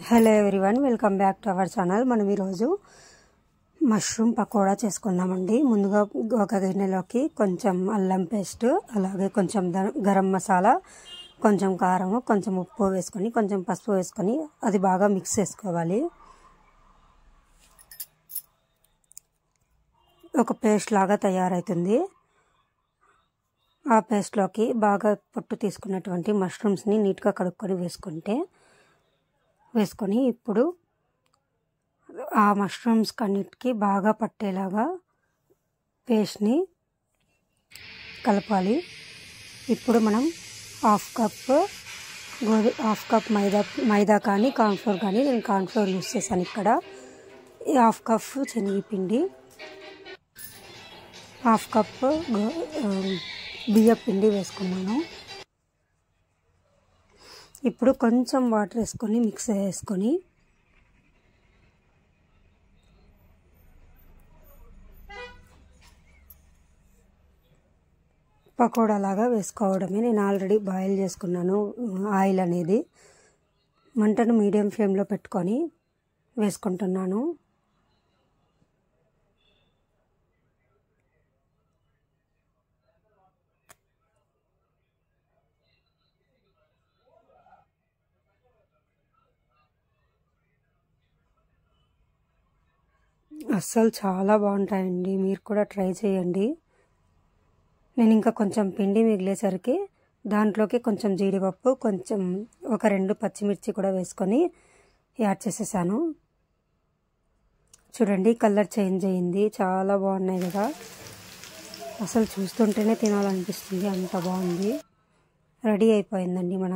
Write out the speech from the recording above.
Hello everyone, welcome back to our channel. మనం ఈరోజు mushroom pakoda చేసుకుందామండి. ముందుగా ఒక గిన్నెలోకి కొంచెం అల్లం పేస్ట్, అలాగే కొంచెం గరం మసాలా, కొంచెం కారం, కొంచెం ఉప్పు వేసుకొని, కొంచెం పసుపు వేసుకొని అది బాగా మిక్స్ చేసుకోవాలి. ఒక పేస్ట్ లాగా తయారవుతుంది. ఆ పేస్ట్లోకి బాగా పొట్టు తీసుకున్నటువంటి మష్రూమ్స్ని నీట్గా కడుక్కొని వేసుకొని ఇప్పుడు ఆ మష్రూమ్స్ అన్నిటికీ బాగా పట్టేలాగా పేస్ట్ని కలపాలి. ఇప్పుడు మనం హాఫ్ కప్ మైదా కానీ కార్న్ఫ్లోర్ కానీ, నేను కార్న్ఫ్లోర్ యూస్ చేశాను ఇక్కడ. ఈ హాఫ్ కప్ శనగపిండి, హాఫ్ కప్ బియ్యం పిండి వేసుకున్నాను. ఇప్పుడు కొంచెం వాటర్ వేసుకొని మిక్స్ చేసుకొని పకోడా లాగా వేసుకోవడమే. నేను ఆల్రెడీ బాయిల్ చేసుకున్నాను ఆయిల్ అనేది. మంటను మీడియం ఫ్లేమ్లో పెట్టుకొని వేసుకుంటున్నాను. అస్సలు చాలా బాగుంటాయండి, మీరు కూడా ట్రై చేయండి. నేను ఇంకా కొంచెం పిండి మిగిలేసరికి దాంట్లోకి కొంచెం జీడిపప్పు, కొంచెం ఒక 2 పచ్చిమిర్చి కూడా వేసుకొని యాడ్ చేసేసాను. చూడండి, కలర్ చేంజ్ అయ్యింది, చాలా బాగున్నాయి కదా. అసలు చూస్తుంటేనే తినాలనిపిస్తుంది, అంత బాగుంది. రెడీ అయిపోయిందండి మన